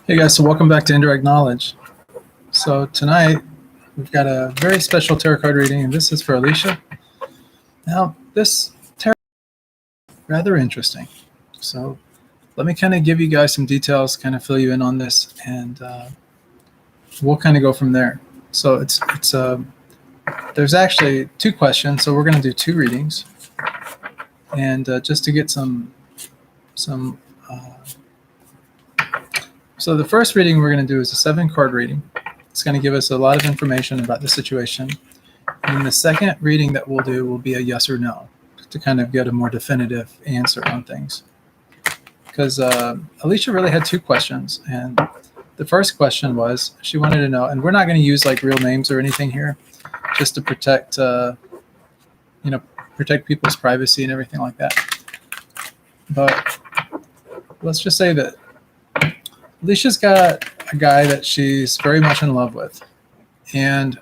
Hey guys, so welcome back to Indirect Knowledge. So tonight we've got a very special tarot card reading, and this is for Alicia. Now, this tarot is rather interesting. So let me kind of give you guys some details, kind of fill you in on this, and we'll kind of go from there. So there's actually two questions, so we're going to do two readings, and just to get some. So the first reading we're going to do is a 7-card reading. It's going to give us a lot of information about the situation. And the second reading that we'll do will be a yes or no to kind of get a more definitive answer on things. Because Alicia really had two questions. And the first question was, she wanted to know, and we're not going to use like real names or anything here, just to protect, protect people's privacy and everything like that. But let's just say that Alicia's got a guy that she's very much in love with, and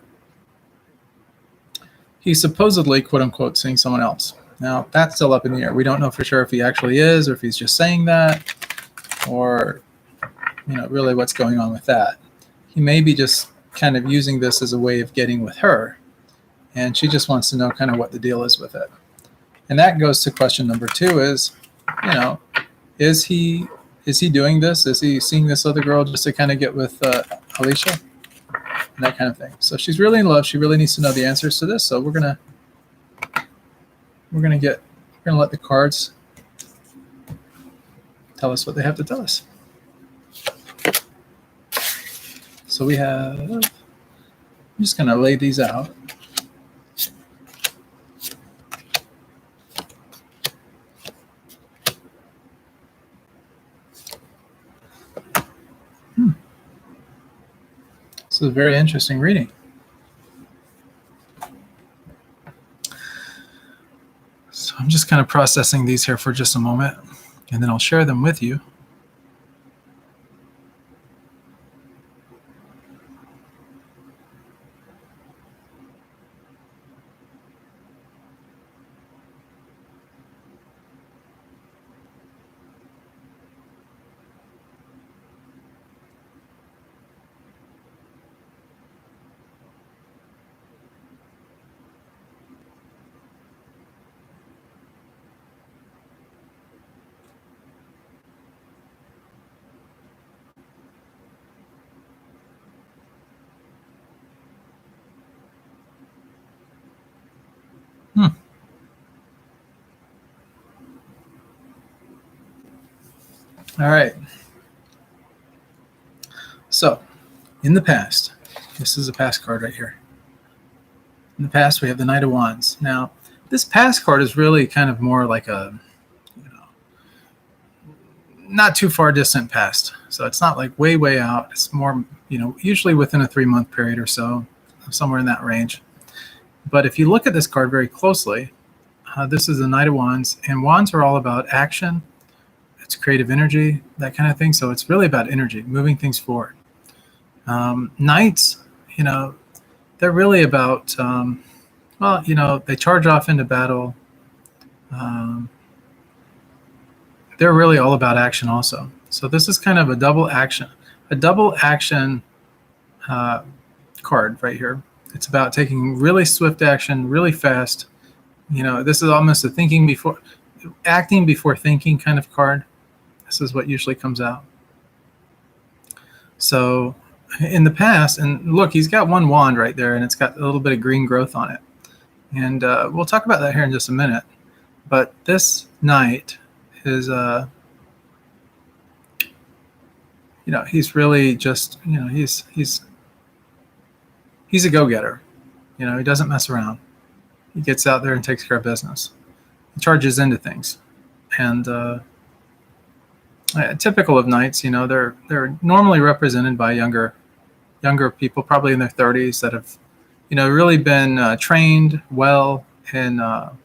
he's supposedly, quote unquote, seeing someone else. Now, that's still up in the air. We don't know for sure if he actually is, or if he's just saying that, or, really what's going on with that. He may be just kind of using this as a way of getting with her, and she just wants to know kind of what the deal is with it. And that goes to question number 2 is, is he doing this? Is he seeing this other girl just to kind of get with Alicia? And that kind of thing. So she's really in love. She really needs to know the answers to this. So we're gonna let the cards tell us what they have to tell us. So I'm just gonna lay these out. This is a very interesting reading. So I'm just kind of processing these here for just a moment, and then I'll share them with you. All right. So, in the past, this is a past card right here. In the past, we have the Knight of Wands. Now, this past card is really kind of more like a, not too far distant past. So it's not like way, way out. It's more, usually within a 3-month period or so, somewhere in that range. But if you look at this card very closely, this is the Knight of Wands, and wands are all about action. It's creative energy, that kind of thing. So it's really about energy, moving things forward. Knights, they're really about, they charge off into battle. They're really all about action also. So this is kind of a double action card right here. It's about taking really swift action, really fast. This is almost a acting before thinking kind of card. This is what usually comes out. So in the past, and look, he's got one wand right there, and it's got a little bit of green growth on it. And we'll talk about that here in just a minute. But this knight is, he's really just, he's a go-getter. He doesn't mess around. He gets out there and takes care of business. He charges into things. And typical of knights, they're normally represented by younger people, probably in their 30s, that have, really been trained well in how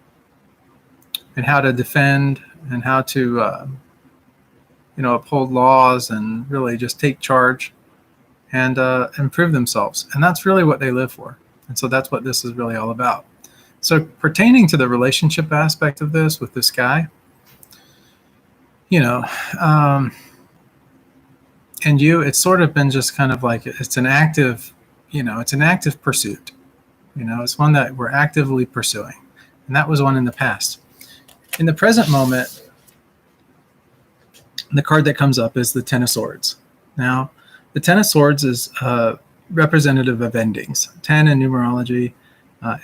to defend and how to, uphold laws and really just take charge and improve themselves. And that's really what they live for. And so that's what this is really all about. So pertaining to the relationship aspect of this with this guy, And you, it's sort of been just kind of like it's an active, it's an active pursuit. It's one that we're actively pursuing. And that was one in the past. In the present moment, the card that comes up is the Ten of Swords. Now, the Ten of Swords is representative of endings. 10 in numerology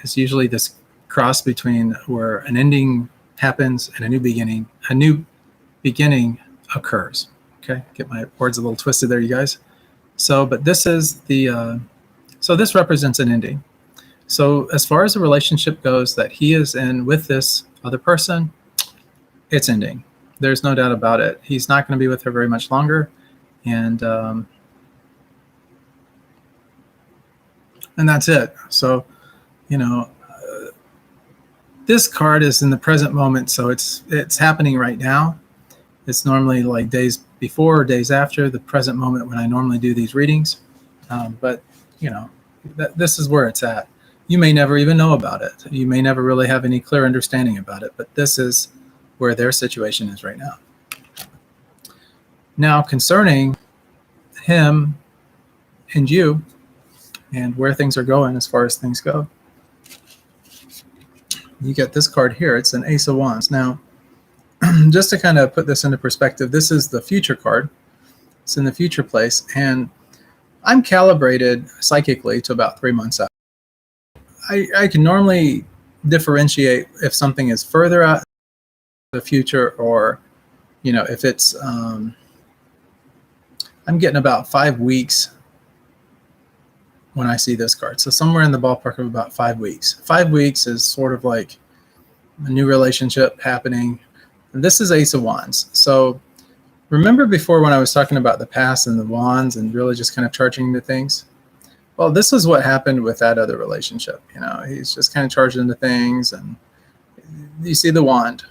is usually this cross between where an ending happens and a new beginning occurs. Okay, get my words a little twisted there, you guys. So, but this is so this represents an ending. So as far as the relationship goes that he is in with this other person, it's ending. There's no doubt about it. He's not going to be with her very much longer. And that's it. So, this card is in the present moment. So it's happening right now. It's normally like days before or days after the present moment when I normally do these readings. But, this is where it's at. You may never even know about it. You may never really have any clear understanding about it, but this is where their situation is right now. Now, concerning him and you and where things are going as far as things go, you get this card here. It's an Ace of Wands. Now, just to kind of put this into perspective, this is the future card. It's in the future place, and I'm calibrated psychically to about 3 months out. I can normally differentiate if something is further out in the future or, if it's, I'm getting about 5 weeks when I see this card. So somewhere in the ballpark of about 5 weeks. 5 weeks is sort of like a new relationship happening. And this is Ace of Wands. So remember before when I was talking about the past and the wands and really just kind of charging into things? Well, this is what happened with that other relationship. He's just kind of charged into things, and you see the wand,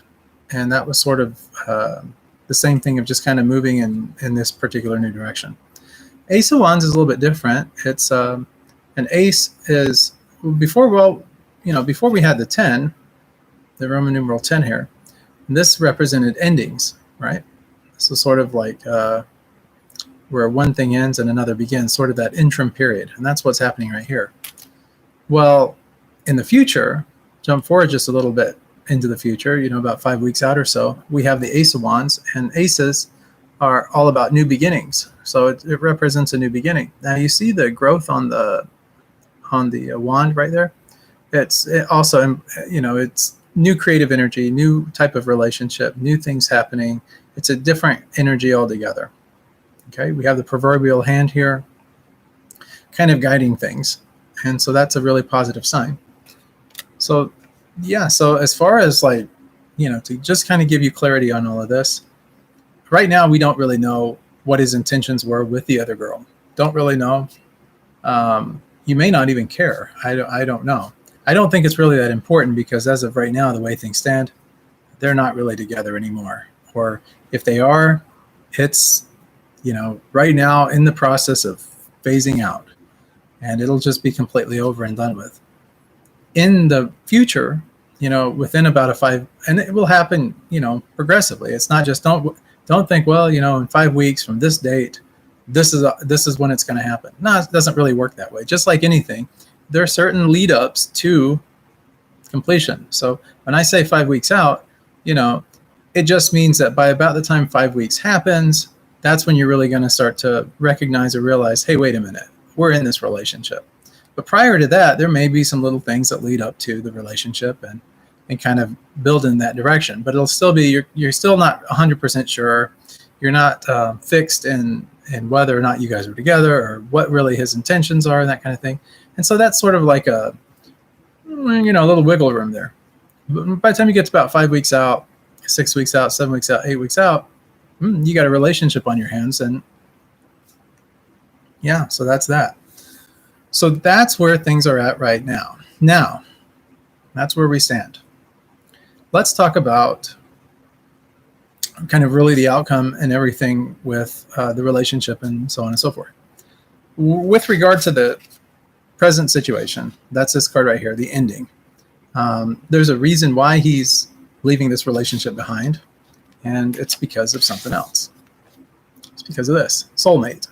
and that was sort of the same thing of just kind of moving in this particular new direction. Ace of Wands is a little bit different. It's an ace is before we had the 10, the Roman numeral 10 here. This represented endings, right? So sort of like where one thing ends and another begins, sort of that interim period. And that's what's happening right here. Well, in the future, jump forward just a little bit into the future, about 5 weeks out or so, we have the Ace of Wands, and aces are all about new beginnings. So it represents a new beginning. Now you see the growth on the wand right there. It also, it's new creative energy, new type of relationship, new things happening. It's a different energy altogether. Okay, we have the proverbial hand here kind of guiding things. And so that's a really positive sign. So, yeah, so as far as to just kind of give you clarity on all of this, right now we don't really know what his intentions were with the other girl. Don't really know. You may not even care. I don't know. I don't think it's really that important because as of right now, the way things stand, they're not really together anymore. Or if they are, it's right now in the process of phasing out, and it'll just be completely over and done with. In the future, within about a 5, and it will happen, progressively. It's not just don't think, well, in 5 weeks from this date, this is when it's going to happen. No, it doesn't really work that way. Just like anything, there are certain lead ups to completion. So when I say 5 weeks out, it just means that by about the time 5 weeks happens, that's when you're really going to start to recognize or realize, hey, wait a minute, we're in this relationship. But prior to that, there may be some little things that lead up to the relationship and kind of build in that direction. But it'll still be, you're still not 100% sure. You're not fixed in whether or not you guys are together or what really his intentions are and that kind of thing. And so that's sort of like a little wiggle room there. But by the time you get to about 5 weeks out, 6 weeks out, 7 weeks out, 8 weeks out, you got a relationship on your hands. And yeah, so that's that. So that's where things are at right now. Now, that's where we stand. Let's talk about kind of really the outcome and everything with the relationship and so on and so forth. With regard to the present situation, that's this card right here, the ending. There's a reason why he's leaving this relationship behind, and it's because of something else. because of this soulmate.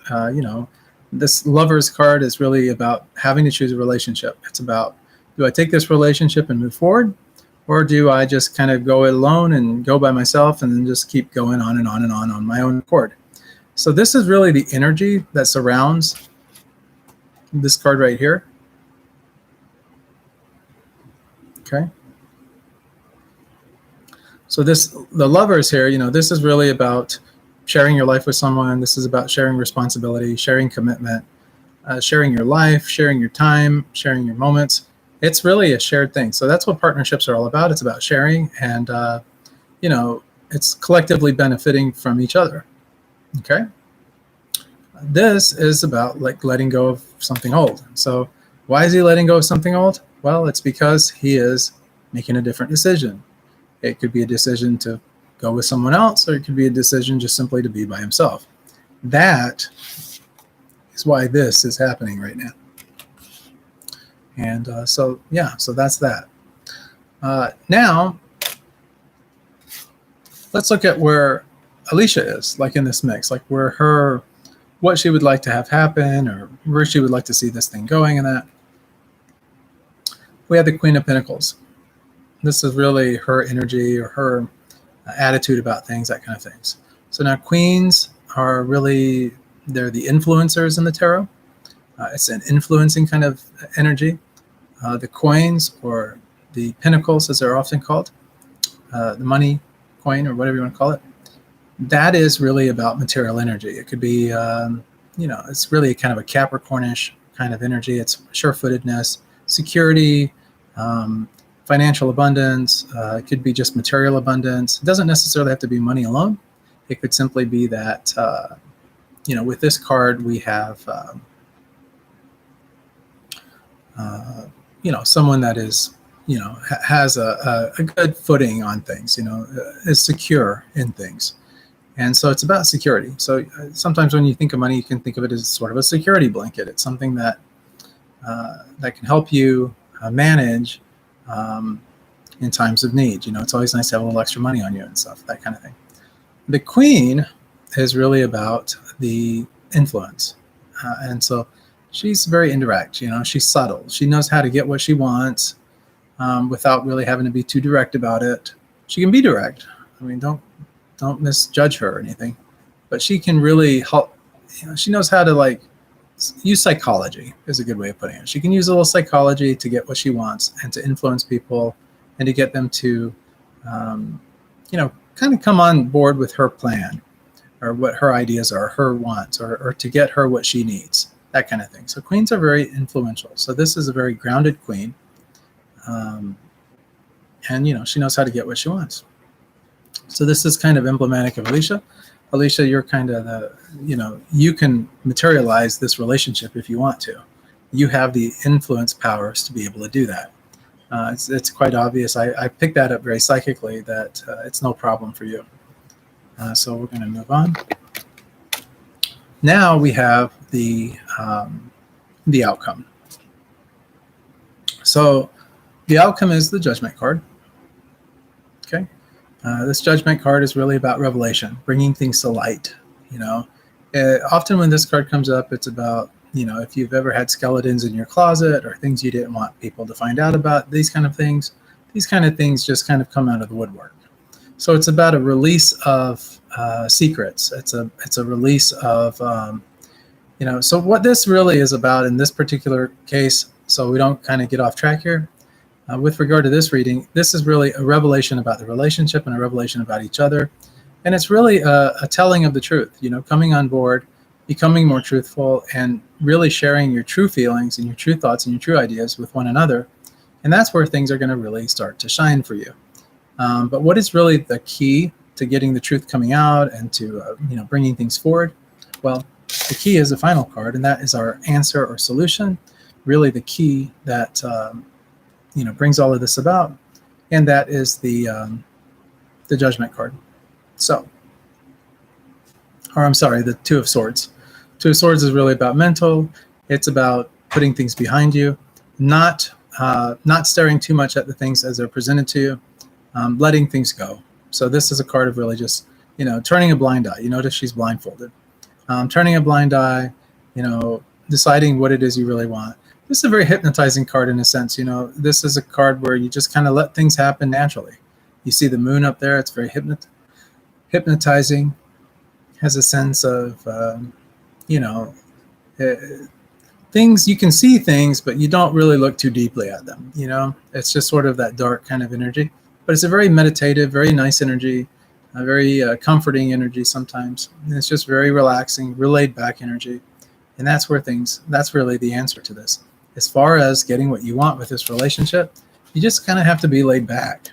This Lover's card is really about having to choose a relationship. It's about, do I take this relationship and move forward, or do I just kind of go it alone and go by myself and then just keep going on and on my own accord? So this is really the energy that surrounds this card right here. Okay. So the Lovers here, this is really about sharing your life with someone. This is about sharing responsibility, sharing commitment, sharing your life, sharing your time, sharing your moments. It's really a shared thing. So that's what partnerships are all about. It's about sharing, and it's collectively benefiting from each other. Okay. This is about like letting go of something old. So why is he letting go of something old? Well, it's because he is making a different decision. It could be a decision to go with someone else, or it could be a decision just simply to be by himself. That is why this is happening right now. And so that's that. Now, let's look at where Alicia is, like in this mix, like what she would like to have happen, or where she would like to see this thing going, and that. We have the Queen of Pentacles. This is really her energy, or her attitude about things, that kind of things. So now queens are really, they're the influencers in the tarot. It's an influencing kind of energy. The coins, or the pentacles as they're often called, the money coin, or whatever you want to call it, that is really about material energy. It could be, it's really kind of a Capricornish kind of energy. It's sure-footedness, security, financial abundance. It could be just material abundance. It doesn't necessarily have to be money alone. It could simply be that, with this card, we have, someone that is, has a good footing on things, is secure in things. And so it's about security. So sometimes when you think of money, you can think of it as sort of a security blanket. It's something that can help you manage in times of need. It's always nice to have a little extra money on you and stuff, that kind of thing. The Queen is really about the influence. And so she's very indirect, she's subtle. She knows how to get what she wants without really having to be too direct about it. She can be direct. I mean, don't misjudge her or anything, but she can really help. She knows how to use psychology is a good way of putting it. She can use a little psychology to get what she wants and to influence people and to get them to, kind of come on board with her plan, or what her ideas are, her wants, or to get her what she needs, that kind of thing. So queens are very influential. So this is a very grounded queen. And, she knows how to get what she wants. So this is kind of emblematic of Alicia. Alicia, you're kind of you can materialize this relationship if you want to. You have the influence powers to be able to do that. It's quite obvious. I picked that up very psychically, that it's no problem for you. So we're going to move on. Now we have the outcome. So the outcome is the Judgment card. Okay. This Judgment card is really about revelation, bringing things to light. Often when this card comes up, it's about, if you've ever had skeletons in your closet, or things you didn't want people to find out about, these kind of things just kind of come out of the woodwork. So it's about a release of secrets. It's a release of, so what this really is about in this particular case, so we don't kind of get off track here, with regard to this reading, this is really a revelation about the relationship and a revelation about each other. And it's really a telling of the truth, coming on board, becoming more truthful, and really sharing your true feelings and your true thoughts and your true ideas with one another. And that's where things are going to really start to shine for you. But what is really the key to getting the truth coming out and to, bringing things forward? Well, the key is the final card, and that is our answer or solution. Really the key that, brings all of this about. And that is the Judgment card. So, the Two of Swords. Two of Swords is really about mental. It's about putting things behind you, not staring too much at the things as they're presented to you, letting things go. So this is a card of really just, turning a blind eye. You notice she's blindfolded. turning a blind eye, deciding what it is you really want. This is a very hypnotizing card in a sense. This is a card where you just kind of let things happen naturally. You see the moon up there. It's very hypnotizing. Has a sense of, things, you can see things, but you don't really look too deeply at them. It's just sort of that dark kind of energy. But it's a very meditative, very nice energy, a very comforting energy sometimes. And it's just very relaxing, real laid back energy. And that's really the answer to this. As far as getting what you want with this relationship, you just kind of have to be laid back.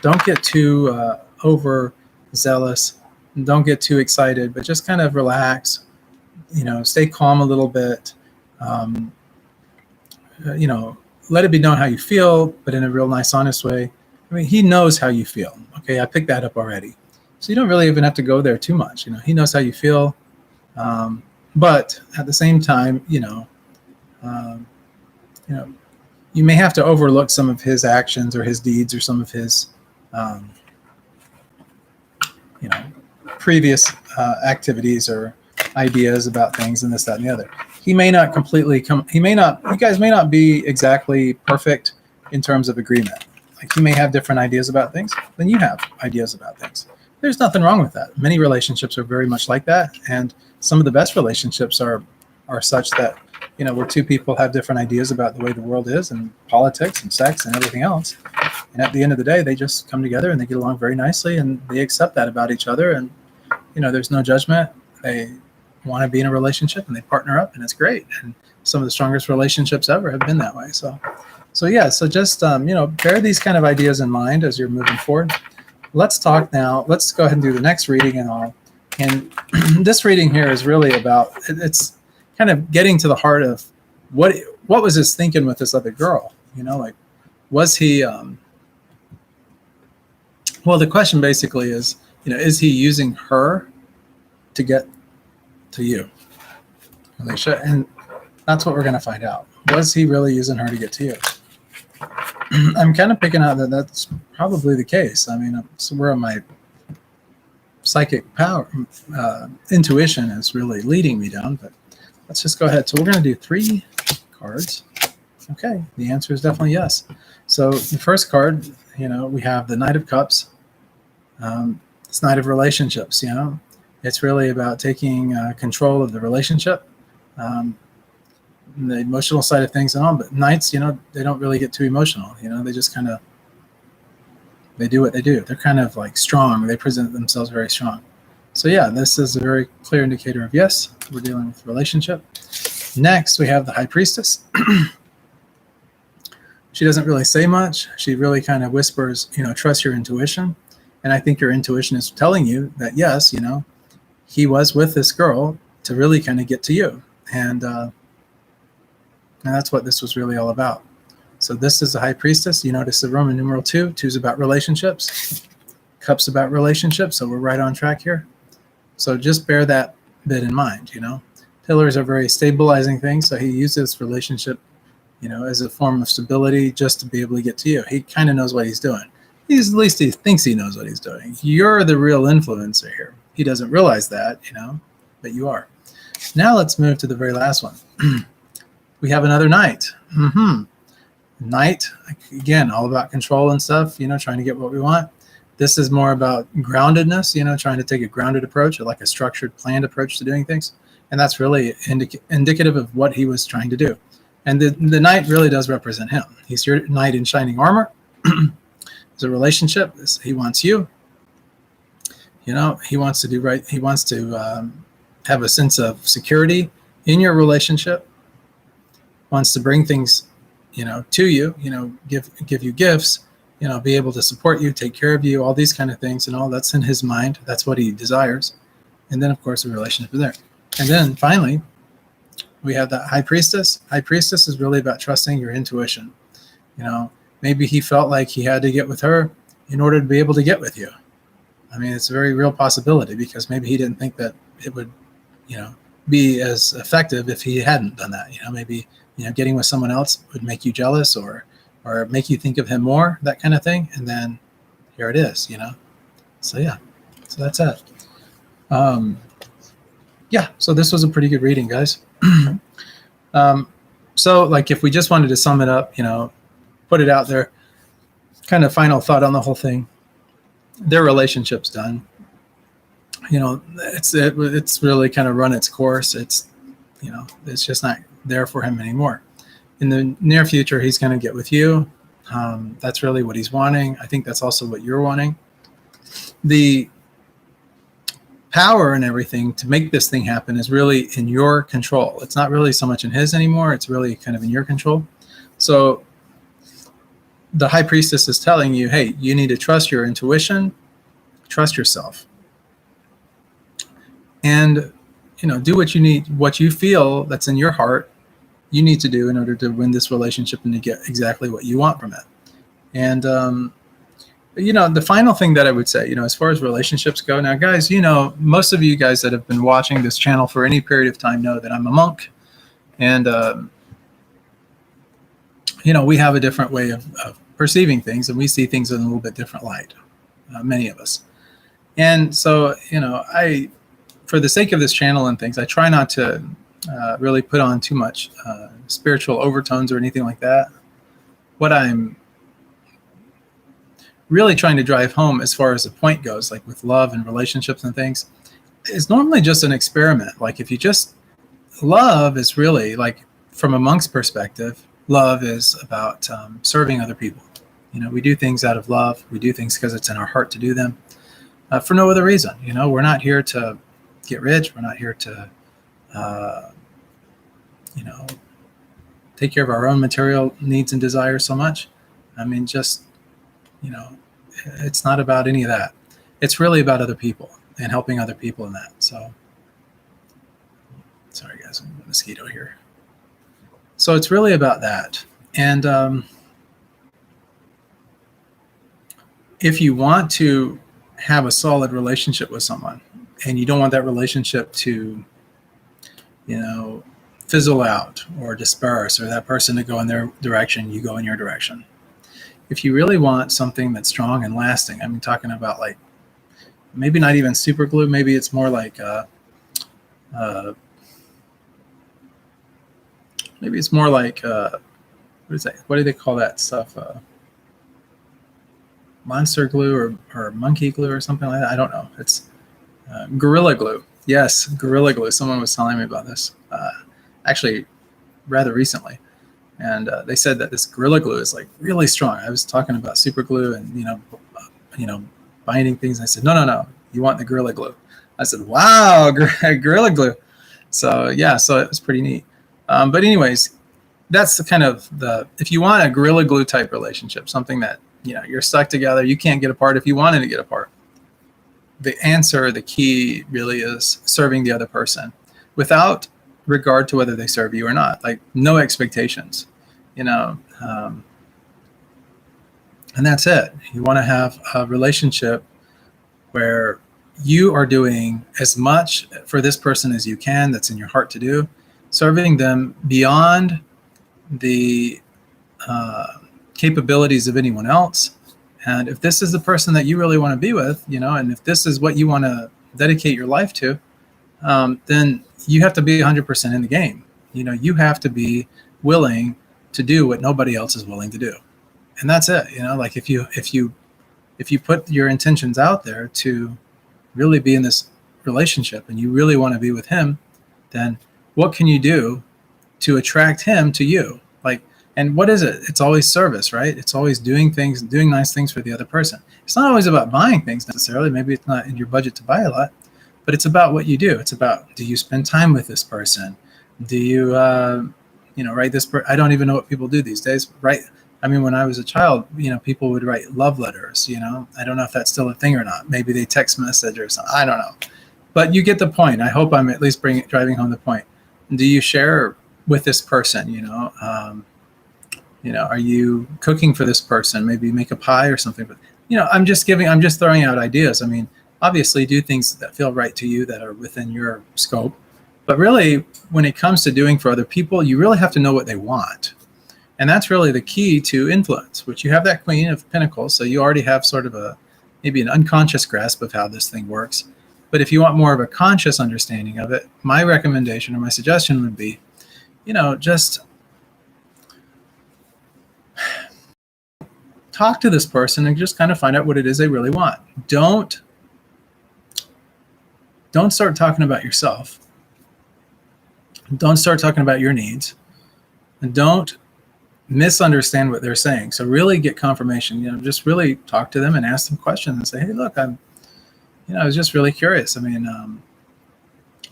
Don't get too overzealous. Don't get too excited, but just kind of relax. Stay calm a little bit. Let it be known how you feel, but in a real nice, honest way. I mean, he knows how you feel. Okay, I picked that up already. So you don't really even have to go there too much. He knows how you feel. But at the same time, you may have to overlook some of his actions or his deeds or some of his, previous activities or ideas about things and this, that, and the other. He may not completely you guys may not be exactly perfect in terms of agreement. Like, he may have different ideas about things than you have ideas about things. There's nothing wrong with that. Many relationships are very much like that. And some of the best relationships are such that, where two people have different ideas about the way the world is and politics and sex and everything else. And at the end of the day, they just come together and they get along very nicely and they accept that about each other. And, there's no judgment. They want to be in a relationship and they partner up and it's great. And some of the strongest relationships ever have been that way. So just, bear these kind of ideas in mind as you're moving forward. Let's talk now. Let's go ahead and do the next reading and all. And this reading here is really about, it's kind of getting to the heart of what was his thinking with this other girl? Was he, the question basically is, is he using her to get to you, Alicia? And that's what we're going to find out. Was he really using her to get to you? I'm kind of picking out that that's probably the case. I mean, so where my psychic power, intuition is really leading me down, but let's just go ahead. So we're going to do 3 cards. Okay, the answer is definitely yes. So the first card, we have the Knight of Cups. It's Knight of Relationships, It's really about taking control of the relationship, the emotional side of things and all. But Knights, they don't really get too emotional. They just kind of, they do what they do. They're kind of like strong. They present themselves very strong. So yeah, this is a very clear indicator of yes, we're dealing with relationship. Next, we have the High Priestess. She doesn't really say much. She really kind of whispers, trust your intuition. And I think your intuition is telling you that, yes, he was with this girl to really kind of get to you. And that's what this was really all about. So this is the High Priestess. You notice the Roman numeral 2. 2 is about relationships. Cups about relationships. So we're right on track here. So just bear that bit in mind, Pillars are very stabilizing things. So he uses relationship, as a form of stability just to be able to get to you. He kind of knows what he's doing. At least he thinks he knows what he's doing. You're the real influencer here. He doesn't realize that, but you are. Now let's move to the very last one. We have another Knight. Knight, again, all about control and stuff, trying to get what we want. This is more about groundedness, trying to take a grounded approach or like a structured, planned approach to doing things. And that's really indicative of what he was trying to do. And the Knight really does represent him. He's your knight in shining armor. It's a relationship. He wants you. He wants to do right. He wants to have a sense of security in your relationship. Wants to bring things, to you. Give you gifts. Be able to support you, take care of you, all these kind of things, and all that's in his mind. That's what he desires. And then, of course, the relationship is there. And then finally, we have the High Priestess. High Priestess is really about trusting your intuition. Maybe he felt like he had to get with her in order to be able to get with you. I mean, it's a very real possibility because maybe he didn't think that it would, be as effective if he hadn't done that. Maybe, getting with someone else would make you jealous or make you think of him more, that kind of thing. And then here it is, So yeah, so that's it. Yeah, so this was a pretty good reading, guys. So like if we just wanted to sum it up, put it out there, kind of final thought on the whole thing, their relationship's done. It's really kind of run its course. It's just not there for him anymore. In the near future, he's going to get with you. That's really what he's wanting. I think that's also what you're wanting. The power and everything to make this thing happen is really in your control. It's not really so much in his anymore. It's really kind of in your control. So the high priestess is telling you, hey, you need to trust your intuition, trust yourself, and do what you need, what you feel that's in your heart you need to do in order to win this relationship and to get exactly what you want from it. And the final thing that I would say, as far as relationships go, now guys, most of you guys that have been watching this channel for any period of time know that I'm a monk, and we have a different way of perceiving things, and we see things in a little bit different light, many of us. And so, for the sake of this channel and things, I try not to really put on too much spiritual overtones or anything like that. What I'm really trying to drive home as far as the point goes, like with love and relationships and things, is normally just an experiment. Like if you just, love is really, like from a monk's perspective, love is about serving other people. We do things out of love. We do things because it's in our heart to do them, for no other reason. We're not here to get rich. We're not here to take care of our own material needs and desires so much. I mean, just, it's not about any of that. It's really about other people and helping other people in that. So, sorry guys, I'm a mosquito here. So it's really about that. And if you want to have a solid relationship with someone and you don't want that relationship to, fizzle out or disperse, or that person to go in their direction, you go in your direction. If you really want something that's strong and lasting, I'm talking about like maybe not even super glue, maybe it's more like maybe it's more like what is that? What do they call that stuff? Monster glue or monkey glue or something like that. I don't know. It's Gorilla Glue. Yes, Gorilla Glue. Someone was telling me about this actually rather recently. And they said that this Gorilla Glue is like really strong. I was talking about super glue and, binding things. And I said, no, you want the Gorilla Glue. I said, wow, Gorilla Glue. So yeah, so it was pretty neat. But anyways, that's the kind of if you want a Gorilla Glue type relationship, something that, you're stuck together, you can't get apart if you wanted to get apart. The answer, the key really is serving the other person without regard to whether they serve you or not, like no expectations, and that's it. You want to have a relationship where you are doing as much for this person as you can, that's in your heart to do, serving them beyond the capabilities of anyone else. And if this is the person that you really want to be with, and if this is what you want to dedicate your life to, then you have to be 100% in the game. You have to be willing to do what nobody else is willing to do. And that's it. Like if you put your intentions out there to really be in this relationship and you really want to be with him, then what can you do to attract him to you? And what is it? It's always service, right? It's always doing nice things for the other person. It's not always about buying things necessarily. Maybe it's not in your budget to buy a lot, but it's about what you do. It's about, do you spend time with this person? Do you, write this? I don't even know what people do these days, right? I mean, when I was a child, people would write love letters, I don't know if that's still a thing or not. Maybe they text message or something. I don't know. But you get the point. I hope I'm at least driving home the point. Do you share with this person, are you cooking for this person? Maybe make a pie or something. But, I'm just throwing out ideas. I mean, obviously do things that feel right to you, that are within your scope. But really, when it comes to doing for other people, you really have to know what they want. And that's really the key to influence, which you have that Queen of Pentacles. So you already have sort of maybe an unconscious grasp of how this thing works. But if you want more of a conscious understanding of it, my recommendation or my suggestion would be, just talk to this person and just kind of find out what it is they really want. Don't start talking about yourself. Don't start talking about your needs. And don't misunderstand what they're saying. So really get confirmation, just really talk to them and ask them questions and say, hey, look, I was just really curious. I mean,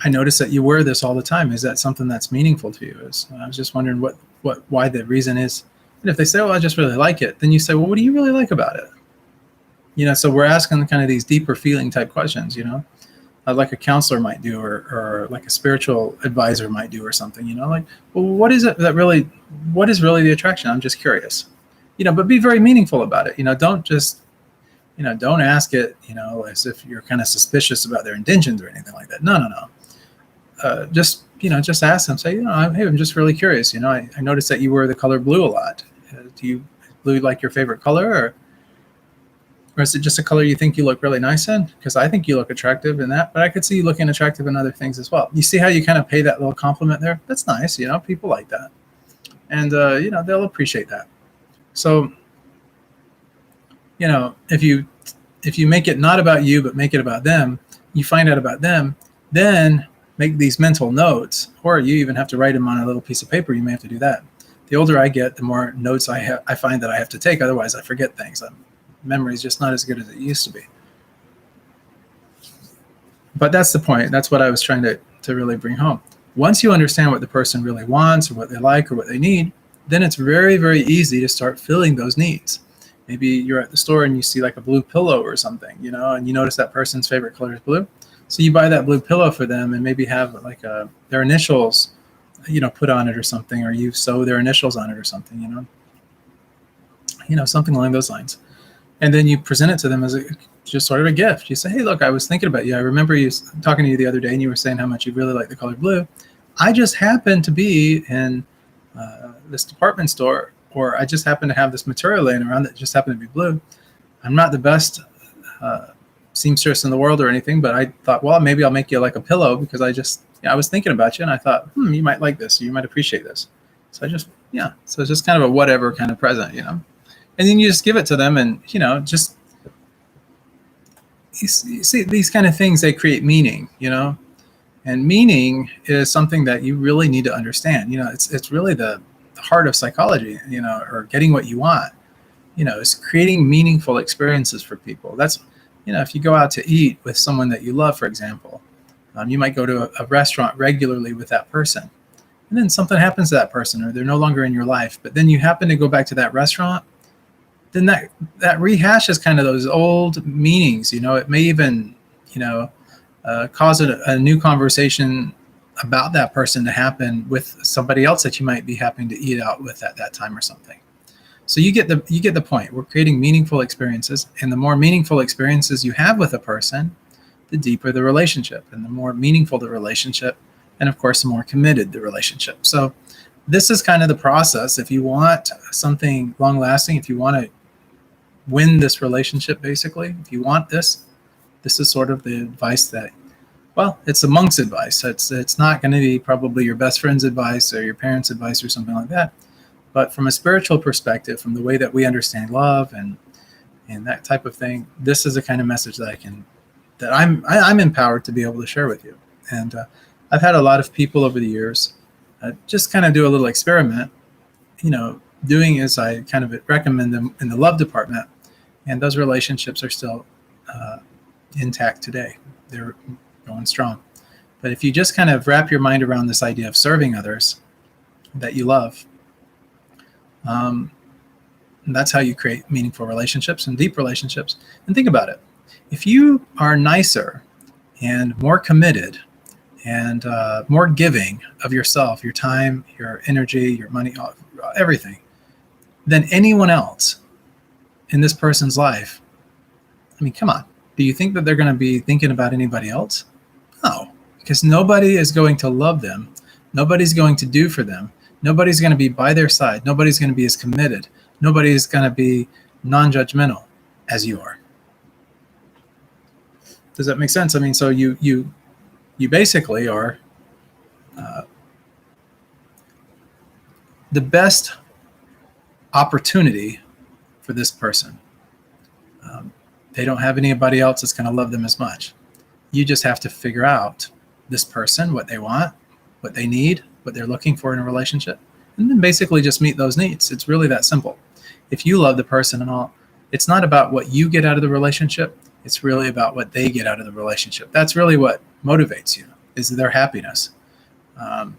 I noticed that you wear this all the time. Is that something that's meaningful to you? I was just wondering why the reason is. And if they say, well, I just really like it, then you say, well, what do you really like about it? So we're asking kind of these deeper feeling type questions, like a counselor might do, or like a spiritual advisor might do, or something, like, well, what is it what is really the attraction? I'm just curious, but be very meaningful about it. Don't just, don't ask it, as if you're kind of suspicious about their intentions or anything like that. No. Just ask them, say, hey, I'm just really curious. I noticed that you wear the color blue a lot. Do blue like your favorite color, or is it just a color you think you look really nice in? Because I think you look attractive in that, but I could see you looking attractive in other things as well. You see how you kind of pay that little compliment there? That's nice. People like that. And, they'll appreciate that. So, if you make it not about you, but make it about them, you find out about them, then make these mental notes, or you even have to write them on a little piece of paper. You may have to do that. The older I get, the more notes I find that I have to take. Otherwise, I forget things. Memory is just not as good as it used to be. But that's the point. That's what I was trying to really bring home. Once you understand what the person really wants, or what they like, or what they need, then it's very, very easy to start filling those needs. Maybe you're at the store and you see like a blue pillow or something, and you notice that person's favorite color is blue. So you buy that blue pillow for them and maybe have like their initials, put on it or something, or you sew their initials on it or something, something along those lines. And then you present it to them as just sort of a gift. You say, hey, look, I was thinking about you. I remember you talking to you the other day, and you were saying how much you really like the color blue. I just happened to be in this department store, or I just happened to have this material laying around that just happened to be blue. I'm not the best seamstress in the world or anything, but I thought, well, maybe I'll make you like a pillow, because I was thinking about you, and I thought, you might like this, or you might appreciate this. So so it's just kind of a whatever kind of present, And then you just give it to them, and, you see these kind of things, they create meaning, and meaning is something that you really need to understand. It's really the heart of psychology, or getting what you want, is creating meaningful experiences for people. That's, if you go out to eat with someone that you love, for example, you might go to a restaurant regularly with that person, and then something happens to that person, or they're no longer in your life, but then you happen to go back to that restaurant, then that rehashes kind of those old meanings. It may even, cause a new conversation about that person to happen with somebody else that you might be happening to eat out with at that time or something. So you get the point. We're creating meaningful experiences, and the more meaningful experiences you have with a person, the deeper the relationship, and the more meaningful the relationship, and of course, the more committed the relationship. So this is kind of the process. If you want something long lasting, if you want to win this relationship, basically, if you want this is sort of the advice that, well, it's a monk's advice. It's not going to be probably your best friend's advice or your parents' advice or something like that. But from a spiritual perspective, from the way that we understand love and that type of thing, this is the kind of message that I'm empowered to be able to share with you. And I've had a lot of people over the years just kind of do a little experiment, doing as I kind of recommend them in the love department. And those relationships are still intact today. They're going strong. But if you just kind of wrap your mind around this idea of serving others that you love, that's how you create meaningful relationships and deep relationships. And think about it. If you are nicer and more committed and more giving of yourself, your time, your energy, your money, everything, than anyone else in this person's life, I mean, come on. Do you think that they're going to be thinking about anybody else? No, because nobody is going to love them. Nobody's going to do for them. Nobody's going to be by their side. Nobody's going to be as committed. Nobody's going to be non-judgmental as you are. Does that make sense? I mean, so you basically are the best opportunity for this person. They don't have anybody else that's going to love them as much. You just have to figure out this person, what they want, what they need, what they're looking for in a relationship, and then basically just meet those needs. It's really that simple. If you love the person and all, it's not about what you get out of the relationship. It's really about what they get out of the relationship. That's really what motivates you, is their happiness. And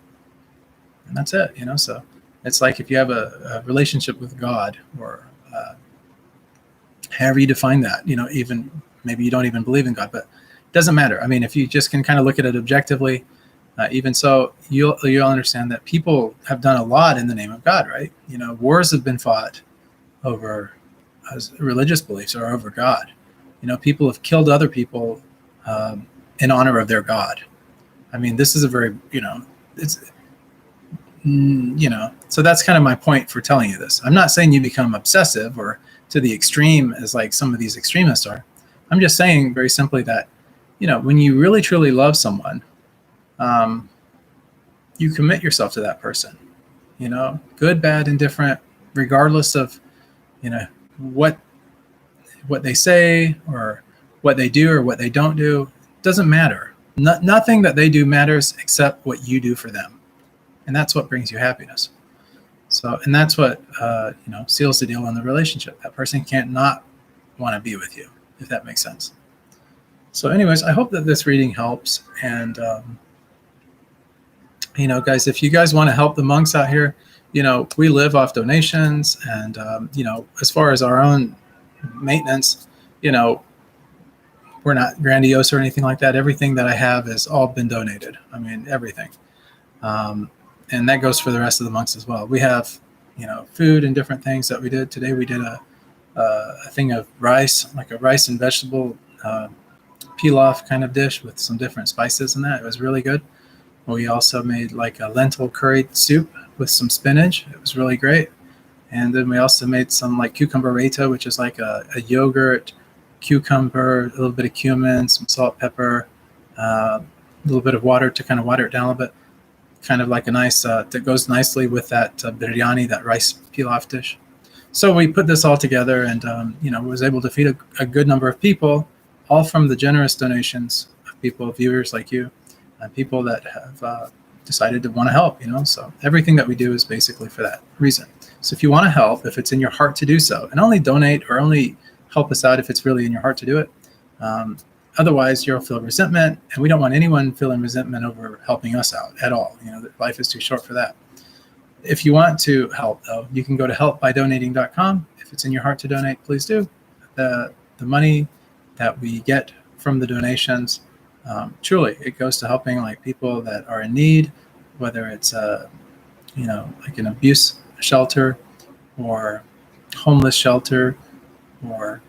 that's it, so it's like if you have a relationship with God, or however you define that, even maybe you don't even believe in God, but it doesn't matter. I mean, if you just can kind of look at it objectively, even so, you'll understand that people have done a lot in the name of God, right? Wars have been fought over religious beliefs or over God. People have killed other people in honor of their God. I mean, this is a very, so that's kind of my point for telling you this. I'm not saying you become obsessive or to the extreme as like some of these extremists are. I'm just saying very simply that, when you really truly love someone, you commit yourself to that person, good, bad, indifferent, regardless of, what they say or what they do or what they don't do. Doesn't matter. Nothing that they do matters except what you do for them. And that's what brings you happiness. So, and that's what, seals the deal in the relationship. That person can't not want to be with you, if that makes sense. So anyways, I hope that this reading helps. And, guys, if you guys want to help the monks out here, we live off donations. And, as far as our own maintenance, we're not grandiose or anything like that. Everything that I have has all been donated. I mean, everything. And that goes for the rest of the monks as well. We have, food and different things that we did. Today we did a thing of rice, like a rice and vegetable pilaf kind of dish with some different spices in that. It was really good. We also made like a lentil curry soup with some spinach. It was really great. And then we also made some like cucumber raita, which is like a yogurt, cucumber, a little bit of cumin, some salt, pepper, a little bit of water to kind of water it down a little bit. Kind of like a nice, that goes nicely with that biryani, that rice pilaf dish. So we put this all together and, was able to feed a good number of people, all from the generous donations of people, viewers like you, people that have decided to want to help, So everything that we do is basically for that reason. So if you want to help, if it's in your heart to do so, and only donate or only help us out if it's really in your heart to do it. Otherwise, you'll feel resentment, and we don't want anyone feeling resentment over helping us out at all. Life is too short for that. If you want to help, though, you can go to helpbydonating.com. If it's in your heart to donate, please do. The money that we get from the donations, truly, it goes to helping like people that are in need, whether it's like an abuse shelter or homeless shelter or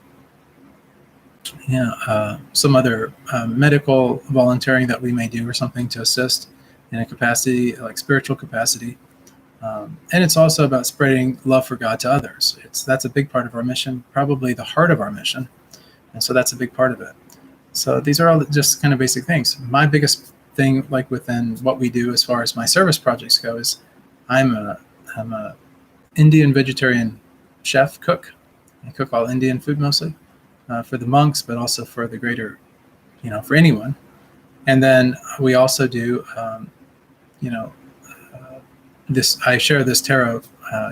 some other medical volunteering that we may do or something to assist in a capacity, like spiritual capacity. And it's also about spreading love for God to others. That's a big part of our mission, probably the heart of our mission. And so that's a big part of it. So these are all just kind of basic things. My biggest thing, like within what we do as far as my service projects go, is I'm a Indian vegetarian chef, cook. I cook all Indian food mostly. For the monks, but also for the greater, for anyone. And then we also do, I share this tarot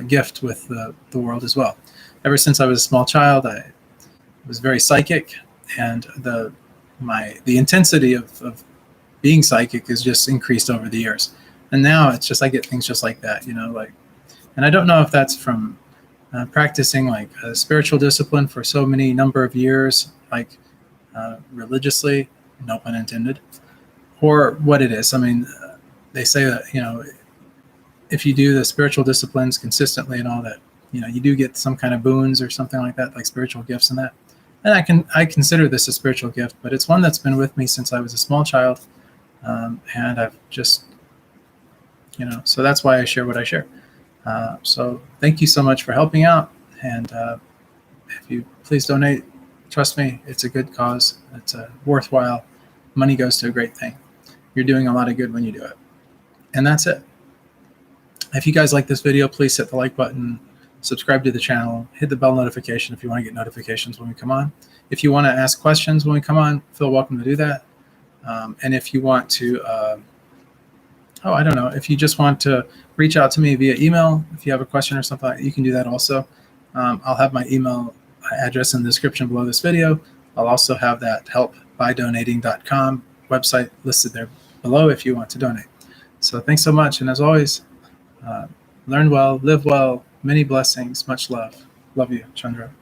gift with the world as well. Ever since I was a small child, I was very psychic, and the intensity of being psychic has just increased over the years. And now it's just I get things just like that, and I don't know if that's from practicing like a spiritual discipline for so many number of years, like religiously, no pun intended, or what it is. I mean, they say that, if you do the spiritual disciplines consistently and all that, you do get some kind of boons or something like that, like spiritual gifts and that. And I consider this a spiritual gift, but it's one that's been with me since I was a small child. And I've just, so that's why I share what I share. So thank you so much for helping out. And if you please donate Trust me, it's a good cause. It's a worthwhile. Money goes to a great thing. You're doing a lot of good when you do it. And that's it. If you guys like this video, please hit the like button, subscribe to the channel, hit the bell notification if you want to get notifications when we come on. If you want to ask questions when we come on, feel welcome to do that. And if you want to, I don't know, if you just want to reach out to me via email, if you have a question or something like that, you can do that also. I'll have my email address in the description below this video. I'll also have that helpbydonating.com website listed there below if you want to donate. So thanks so much. And as always, learn well, live well, many blessings, much love. Love you, Chandra.